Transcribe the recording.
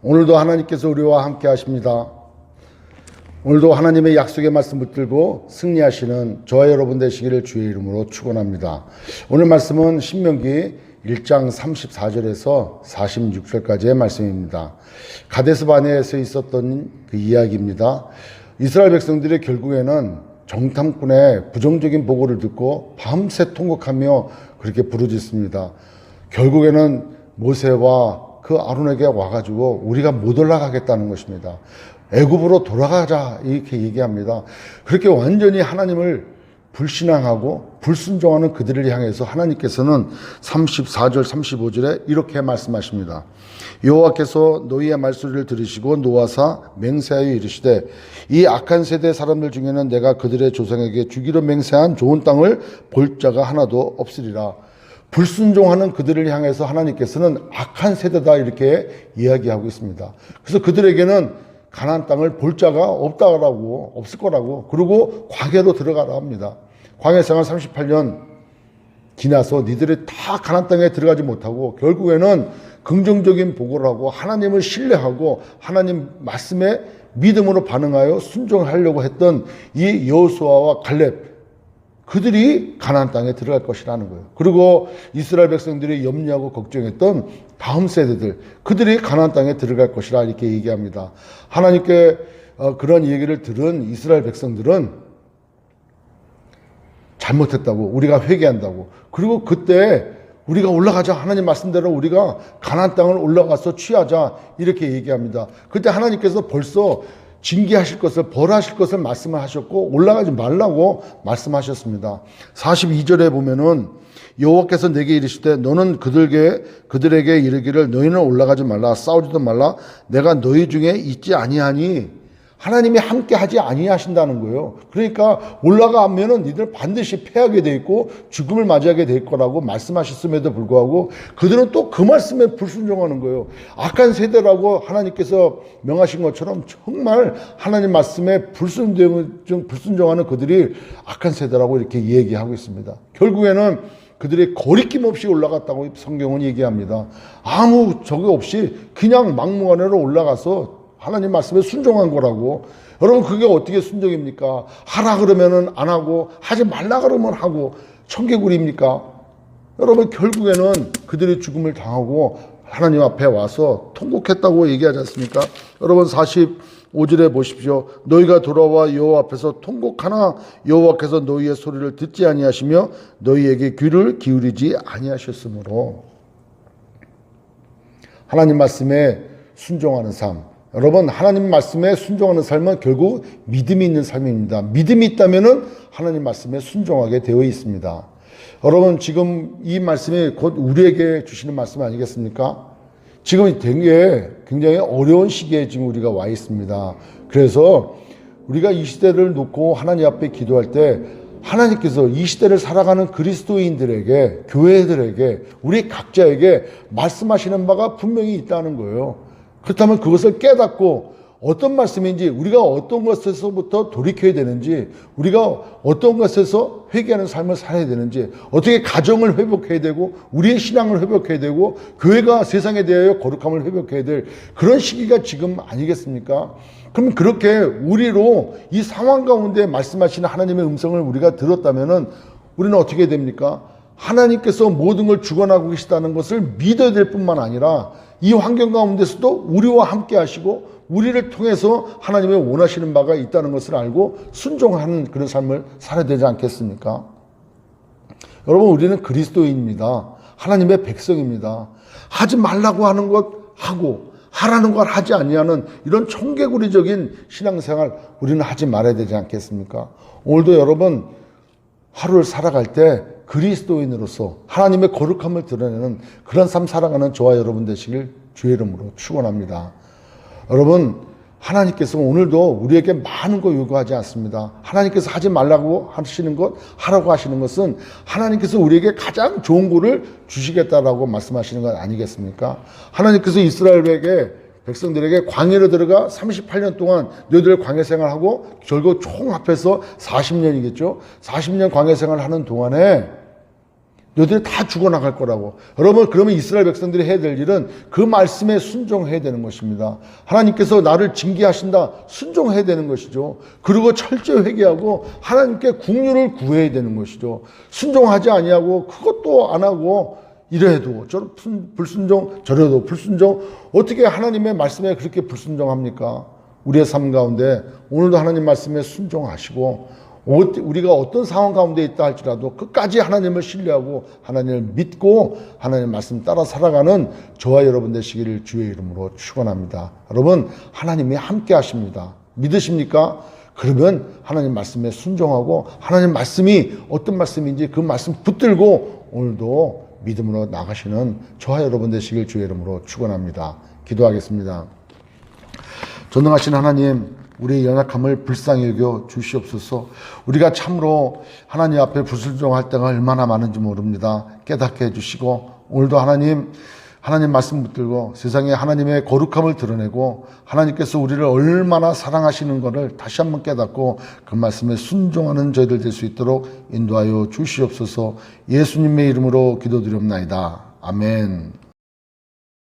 오늘도 하나님께서 우리와 함께 하십니다. 오늘도 하나님의 약속의 말씀 붙들고 승리하시는 저와 여러분 되시기를 주의 이름으로 축원합니다. 오늘 말씀은 신명기 1장 34절에서 46절까지의 말씀입니다. 가데스 바네에서 있었던 그 이야기입니다. 이스라엘 백성들이 결국에는 정탐꾼의 부정적인 보고를 듣고 밤새 통곡하며 그렇게 부르짖습니다. 결국에는 모세와 그 아론에게 와가지고 우리가 못 올라가겠다는 것입니다. 애굽으로 돌아가자 이렇게 얘기합니다. 그렇게 완전히 하나님을 불신앙하고 불순종하는 그들을 향해서 하나님께서는 34절 35절에 이렇게 말씀하십니다. 여호와께서 너희의 말소리를 들으시고 노하사 맹세하여 이르시되 이 악한 세대 사람들 중에는 내가 그들의 조상에게 주기로 맹세한 좋은 땅을 볼 자가 하나도 없으리라. 불순종하는 그들을 향해서 하나님께서는 악한 세대다 이렇게 이야기하고 있습니다. 그래서 그들에게는 가나안 땅을 볼 자가 없다라고, 없을 거라고, 그리고 광야로 들어가라 합니다. 광야 생활 38년 지나서 니들이 다 가나안 땅에 들어가지 못하고 결국에는 긍정적인 보고를 하고 하나님을 신뢰하고 하나님 말씀에 믿음으로 반응하여 순종하려고 했던 이 여호수아와 갈렙, 그들이 가나안 땅에 들어갈 것이라는 거예요. 그리고 이스라엘 백성들이 염려하고 걱정했던 다음 세대들, 그들이 가나안 땅에 들어갈 것이라 이렇게 얘기합니다. 하나님께 그런 얘기를 들은 이스라엘 백성들은 잘못했다고, 우리가 회개한다고, 그리고 그때 우리가 올라가자, 하나님 말씀대로 우리가 가나안 땅을 올라가서 취하자 이렇게 얘기합니다. 그때 하나님께서 벌써 징계하실 것을, 벌하실 것을 말씀을 하셨고 올라가지 말라고 말씀하셨습니다. 42절에 보면은 여호와께서 내게 이르시되 너는 그들에게 이르기를 너희는 올라가지 말라, 싸우지도 말라, 내가 너희 중에 있지 아니하니. 하나님이 함께 하지 아니하신다는 거예요. 그러니까 올라가면은 니들 반드시 패하게 돼 있고 죽음을 맞이하게 될 거라고 말씀하셨음에도 불구하고 그들은 또 그 말씀에 불순종하는 거예요. 악한 세대라고 하나님께서 명하신 것처럼 정말 하나님 말씀에 불순종하는 그들이 악한 세대라고 이렇게 얘기하고 있습니다. 결국에는 그들이 거리낌 없이 올라갔다고 성경은 얘기합니다. 아무 적이 없이 그냥 막무가내로 올라가서 하나님 말씀에 순종한 거라고. 여러분, 그게 어떻게 순종입니까? 하라 그러면은 안 하고, 하지 말라 그러면 하고, 청개구리입니까? 여러분, 결국에는 그들이 죽음을 당하고 하나님 앞에 와서 통곡했다고 얘기하지 않습니까? 여러분, 45절에 보십시오. 너희가 돌아와 여호와 앞에서 통곡하나 여호와께서 너희의 소리를 듣지 아니하시며 너희에게 귀를 기울이지 아니하셨으므로. 하나님 말씀에 순종하는 삶. 여러분, 하나님 말씀에 순종하는 삶은 결국 믿음이 있는 삶입니다. 믿음이 있다면은 하나님 말씀에 순종하게 되어 있습니다. 여러분, 지금 이 말씀이 곧 우리에게 주시는 말씀 아니겠습니까? 지금 되게 굉장히 어려운 시기에 지금 우리가 와 있습니다. 그래서 우리가 이 시대를 놓고 하나님 앞에 기도할 때 하나님께서 이 시대를 살아가는 그리스도인들에게, 교회들에게, 우리 각자에게 말씀하시는 바가 분명히 있다는 거예요. 그렇다면 그것을 깨닫고 어떤 말씀인지, 우리가 어떤 것에서부터 돌이켜야 되는지, 우리가 어떤 것에서 회개하는 삶을 살아야 되는지, 어떻게 가정을 회복해야 되고 우리의 신앙을 회복해야 되고 교회가 세상에 대하여 거룩함을 회복해야 될 그런 시기가 지금 아니겠습니까? 그럼 그렇게 우리로 이 상황 가운데 말씀하시는 하나님의 음성을 우리가 들었다면은 우리는 어떻게 됩니까? 하나님께서 모든 걸 주관하고 계시다는 것을 믿어야 될 뿐만 아니라 이 환경 가운데서도 우리와 함께 하시고 우리를 통해서 하나님의 원하시는 바가 있다는 것을 알고 순종하는 그런 삶을 살아야 되지 않겠습니까? 여러분, 우리는 그리스도인입니다. 하나님의 백성입니다. 하지 말라고 하는 것 하고 하라는 걸 하지 아니하는 이런 청개구리적인 신앙생활 우리는 하지 말아야 되지 않겠습니까? 오늘도 여러분 하루를 살아갈 때 그리스도인으로서 하나님의 거룩함을 드러내는 그런 삶 살아가는 저와 여러분 되시길 주의 이름으로 축원합니다. 여러분, 하나님께서 오늘도 우리에게 많은 거 요구하지 않습니다. 하나님께서 하지 말라고 하시는 것, 하라고 하시는 것은 하나님께서 우리에게 가장 좋은 거를 주시겠다라고 말씀하시는 것 아니겠습니까? 하나님께서 백성들에게 광야로 들어가 38년 동안 너희들 광야 생활하고 결국 총 합해서 40년이겠죠. 40년 광야 생활을 하는 동안에 너희들이 다 죽어나갈 거라고. 여러분, 그러면 이스라엘 백성들이 해야 될 일은 그 말씀에 순종해야 되는 것입니다. 하나님께서 나를 징계하신다. 순종해야 되는 것이죠. 그리고 철저히 회개하고 하나님께 국류를 구해야 되는 것이죠. 순종하지 아니하고 그것도 안 하고 이래도 불순종, 저래도 불순종. 어떻게 하나님의 말씀에 그렇게 불순종합니까? 우리의 삶 가운데 오늘도 하나님 말씀에 순종하시고 우리가 어떤 상황 가운데 있다 할지라도 끝까지 하나님을 신뢰하고 하나님을 믿고 하나님 말씀 따라 살아가는 저와 여러분 되시기를 주의 이름으로 축원합니다. 여러분, 하나님이 함께 하십니다. 믿으십니까? 그러면 하나님 말씀에 순종하고 하나님 말씀이 어떤 말씀인지 그 말씀 붙들고 오늘도 믿음으로 나가시는 저와 여러분 되시길 주의 이름으로 축원합니다. 기도하겠습니다. 전능하신 하나님, 우리의 연약함을 불쌍히 여겨 주시옵소서. 우리가 참으로 하나님 앞에 불순종할 때가 얼마나 많은지 모릅니다. 깨닫게 해주시고 오늘도 하나님 말씀 붙들고 세상에 하나님의 거룩함을 드러내고 하나님께서 우리를 얼마나 사랑하시는 것을 다시 한번 깨닫고 그 말씀에 순종하는 저희들 될 수 있도록 인도하여 주시옵소서. 예수님의 이름으로 기도드립나이다. 아멘.